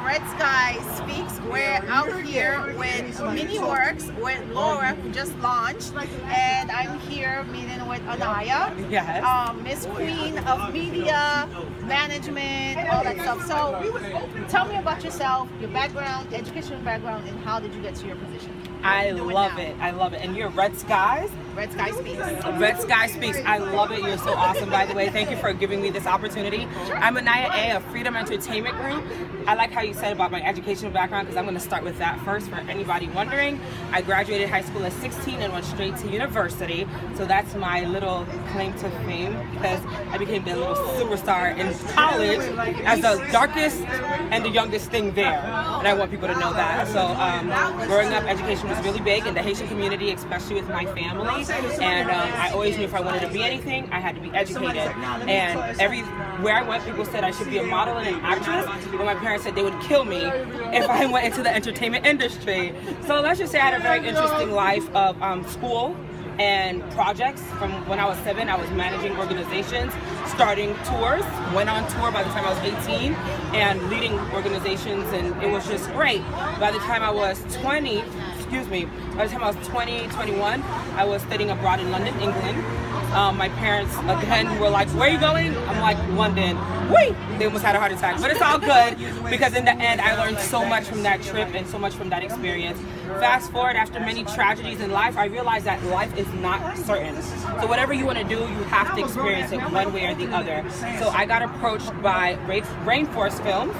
Red Sky Speaks. We're out here with Mini Works with Laura, who just launched, and I'm here meeting with AnaYa, yes. Miss Queen of Media, Management, all that stuff. So tell me about yourself, your background, educational background, and how did you get to your position? I love it. I love it. And you're Red Skies? Red Sky Speaks. Red Sky Speaks. I love it. You're so awesome, by the way. Thank you for giving me this opportunity. I'm AnaYa A of Freedom Entertainment Group. I like how you said about my educational background because I'm going to start with that first for anybody wondering. I graduated high school at 16 and went straight to university. So that's my little claim to fame because I became the little superstar in college as the darkest and the youngest thing there. And I want people to know that. So growing up, education was really big in the Haitian community, especially with my family. And I always knew if I wanted to be anything, I had to be educated. And everywhere I went, people said I should be a model and an actress, but my parents said they would kill me if I went into the entertainment industry. So let's just say I had a very interesting life of school and projects. From when I was 7, I was managing organizations, starting tours, went on tour by the time I was 18, and leading organizations, and it was just great. By the time I was 20, by the time I was 20, 21, I was studying abroad in London, England. My parents, again, were like, where are you going? I'm like, London. Wait! They almost had a heart attack. But it's all good, because in the end, I learned so much from that trip and so much from that experience. Fast forward, after many tragedies in life, I realized that life is not certain. So whatever you want to do, you have to experience it one way or the other. So I got approached by Rainforest Films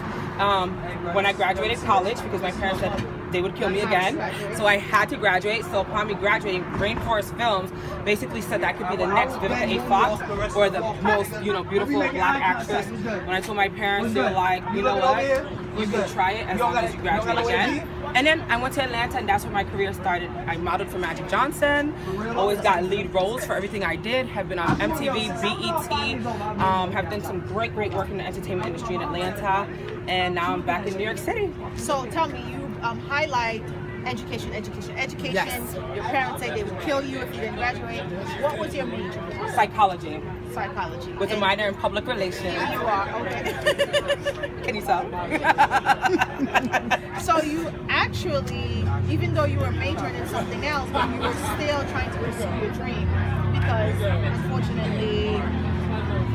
when I graduated college, because my parents said they would kill me again. So I had to graduate. So upon me graduating, Rainforest Films basically said that I could be the next Vivica A. Fox or the most, beautiful black actress. When I told my parents, they were like, you know what? You can try it as long as you graduate again. And then I went to Atlanta, and that's where my career started. I modeled for Magic Johnson, always got lead roles for everything I did, have been on MTV, BET, have done some great work in the entertainment industry in Atlanta, and now I'm back in New York City. So tell me, you highlight education. Yes. Your parents say they would kill you if you didn't graduate. What was your major? Psychology. With a minor in public relations. Here you are, okay. Can you tell? So you actually, even though you were majoring in something else, but you were still trying to pursue your dream, because unfortunately,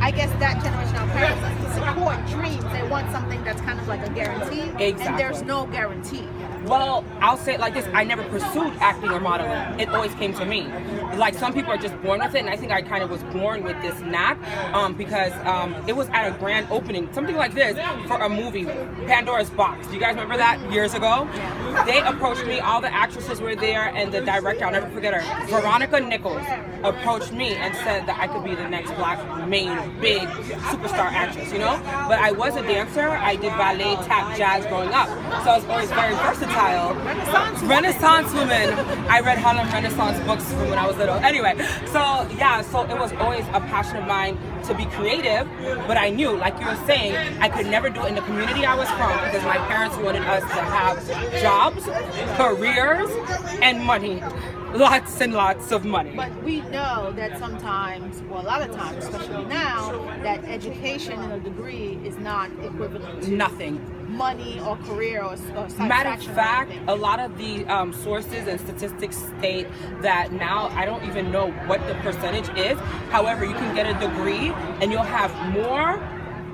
I guess that generation of parents doesn't support dreams. They want something that's kind of like a guarantee. Exactly. And there's no guarantee. Well, I'll say it like this. I never pursued acting or modeling. It always came to me. Like, some people are just born with it, and I think I kind of was born with this knack because it was at a grand opening, something like this, for a movie, Pandora's Box. Do you guys remember that years ago? They approached me. All the actresses were there, and the director, I'll never forget her, Veronica Nichols, approached me and said that I could be the next black main big superstar actress, But I was a dancer. I did ballet, tap, jazz growing up. So I was always very versatile. Renaissance woman. I read Harlem Renaissance books from when I was little. Anyway, so it was always a passion of mine to be creative, but I knew, like you were saying, I could never do it in the community I was from, because my parents wanted us to have jobs, careers, and money. Lots and lots of money. But we know that sometimes, well, a lot of times, especially now, that education and a degree is not equivalent to nothing. Money or career or satisfaction. Matter of fact, a lot of the sources and statistics state that now, I don't even know what the percentage is. However, you can get a degree and you'll have more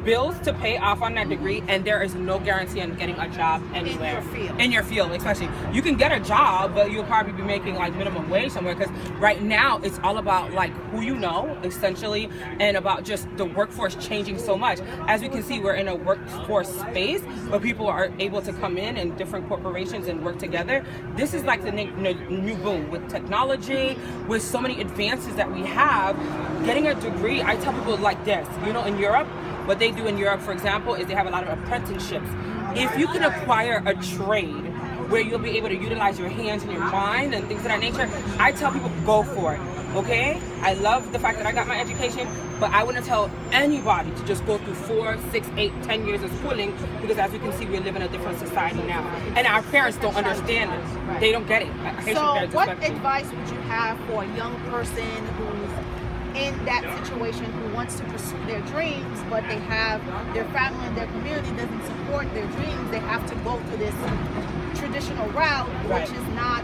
bills to pay off on that degree, and there is no guarantee on getting a job anywhere. In your field, especially. You can get a job, but you'll probably be making like minimum wage somewhere, because right now it's all about like who you know, essentially, and about just the workforce changing so much. As we can see, we're in a workforce space where people are able to come in different corporations and work together. This is like the new boom with technology, with so many advances that we have. Getting a degree, I tell people like this, in Europe, what they do in Europe, for example, is they have a lot of apprenticeships. If you can acquire a trade where you'll be able to utilize your hands and your mind and things of that nature, I tell people, go for it, okay? I love the fact that I got my education, but I wouldn't tell anybody to just go through 4, 6, 8, 10 years of schooling, because as you can see, we live in a different society now. And our parents don't understand it. They don't get it. So what advice would you have for a young person who's in that situation who wants to pursue their dreams, but they have their family and their community doesn't support their dreams, they have to go through this traditional route, Right. which is not,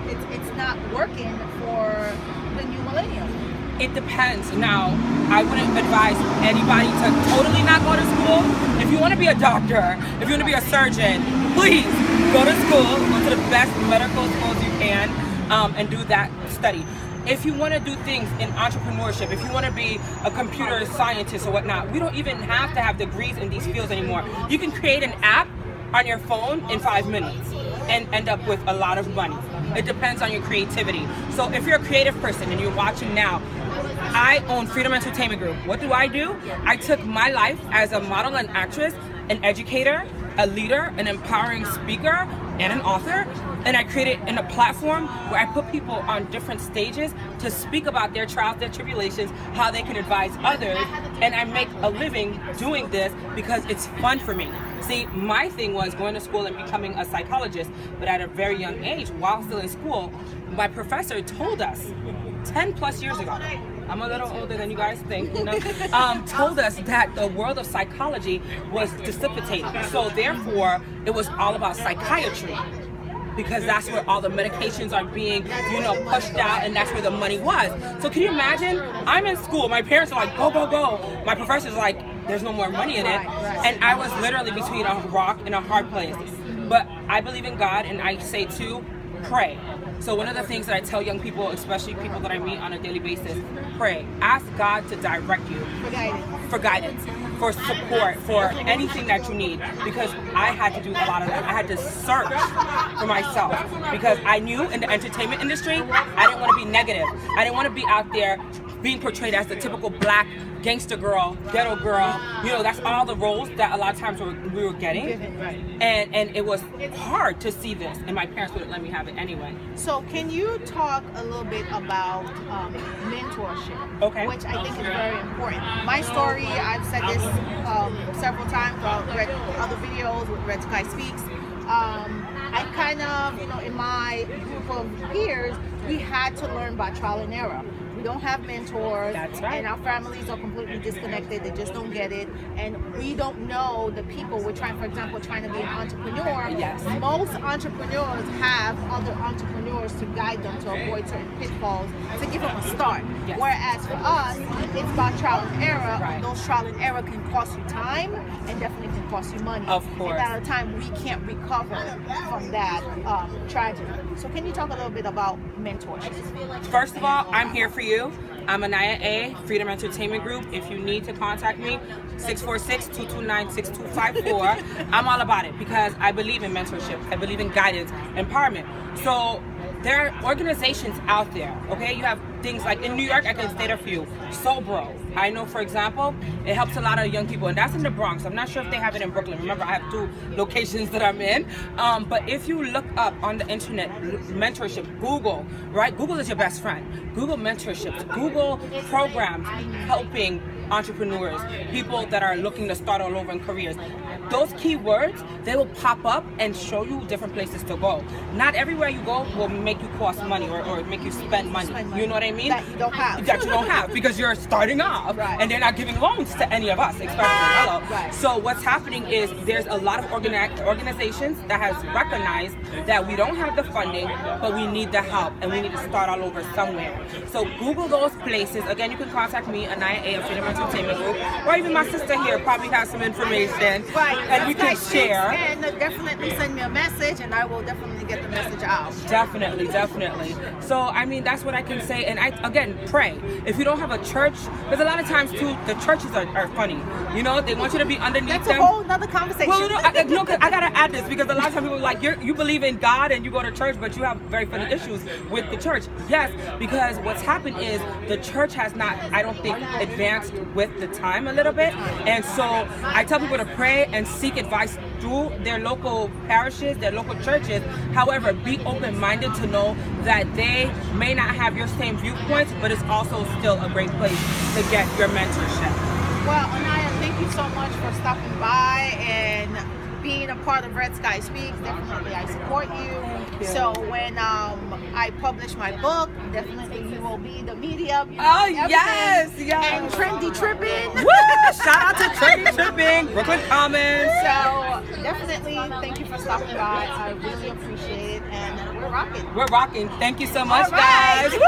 it's not working for the new millennium. It depends. Now, I wouldn't advise anybody to totally not go to school. If you want to be a doctor, if you want to be a surgeon, please go to school, go to the best medical schools you can, and do that study. If you want to do things in entrepreneurship, if you want to be a computer scientist or whatnot, we don't even have to have degrees in these fields anymore. You can create an app on your phone in 5 minutes and end up with a lot of money. It depends on your creativity. So if you're a creative person and you're watching now, I own Freedom Entertainment Group. What do? I took my life as a model and actress, an educator, a leader, an empowering speaker, and an author, and I created in a platform where I put people on different stages to speak about their trials, their tribulations, how they can advise others, and I make a living doing this because it's fun for me. See, my thing was going to school and becoming a psychologist, but at a very young age, while still in school, my professor told us 10 plus years ago, I'm a little older than you guys think, you know, told us that the world of psychology was dissipating. So therefore, it was all about psychiatry, because that's where all the medications are being, you know, pushed out, and that's where the money was. So can you imagine? I'm in school, my parents are like, go, go, go. My professor's like, there's no more money in it. And I was literally between a rock and a hard place. But I believe in God, and I say too, pray. So one of the things that I tell young people, especially people that I meet on a daily basis, pray. Ask God to direct you. For guidance, for support, for anything that you need. Because I had to do a lot of that. I had to search for myself. Because I knew in the entertainment industry, I didn't want to be negative. I didn't want to be out there being portrayed as the typical black gangster girl, ghetto girl. You know, that's all the roles that a lot of times we were getting. And it was hard to see this, and my parents wouldn't let me have it anyway. So can you talk a little bit about mentorship? Okay. Which I think is very important. My story, I've said this several times, I've read other videos with Red Sky Speaks. I kind of, you know, in my group of peers, we had to learn by trial and error. We don't have mentors. That's right. And our families are completely disconnected. They just don't get it. And we don't know the people. We're trying, for example, trying to be an entrepreneur. Yes. Most entrepreneurs have other entrepreneurs to guide them to avoid certain pitfalls, to give them a start. Yes. Whereas for us, it's about trial and error. Right. Those trial and error can cost you time and definitely can cost you money. Of course. And at a time, we can't recover from that tragedy. So can you talk a little bit about mentorship? First of all, I'm here for you. I'm AnaYa A, Freedom Entertainment Group. If you need to contact me, 646-229-6254. I'm all about it because I believe in mentorship. I believe in guidance, empowerment. So there are organizations out there, okay? You have things like in New York, I can state a few. Sobro. I know, for example, it helps a lot of young people, and that's in the Bronx. I'm not sure if they have it in Brooklyn. Remember, I have 2 locations that I'm in. But if you look up on the internet, mentorship, Google, right? Google is your best friend. Google mentorships, Google programs helping entrepreneurs, people that are looking to start all over in careers. Those keywords, they will pop up and show you different places to go. Not everywhere you go will make you cost money or make you spend money. You know what I mean? That you don't have. That you don't have because you're starting off, right. And they're not giving loans to any of us, especially hello. Right. So what's happening is there's a lot of organizations that has recognized that we don't have the funding, but we need the help, and we need to start all over somewhere. So Google those places. Again, you can contact me, AnaYa A of Freedom Entertainment Group, or even my sister here probably has some information, Right. and we can share. And definitely send me a message, and I will definitely get the message out. Definitely, definitely. So, I mean, that's what I can say. And again, pray. If you don't have a church, because a lot of times, too, the churches are funny. You know, they want you to be underneath That's them. a whole nother conversation. Well, no, I got to add this because a lot of times people are like, you believe in God and you go to church, but you have very funny issues with the church. Yes, because what's happened is the church has not, I don't think, advanced with the time a little bit. And so I tell people to pray and seek advice through their local parishes, their local churches. However, be open-minded to know that they may not have your same viewpoints, but it's also still a great place to get your mentorship. Well, AnaYa, thank you so much for stopping by and being a part of Red Sky Speaks, definitely I support you. So when I publish my book, definitely you will be the medium. Oh, yes. And Trendy Tripping. Woo! Shout out to Trendy Tripping, Brooklyn Commons. So definitely thank you for stopping by. I really appreciate it, and we're rocking. We're rocking. Thank you so much, All right. guys.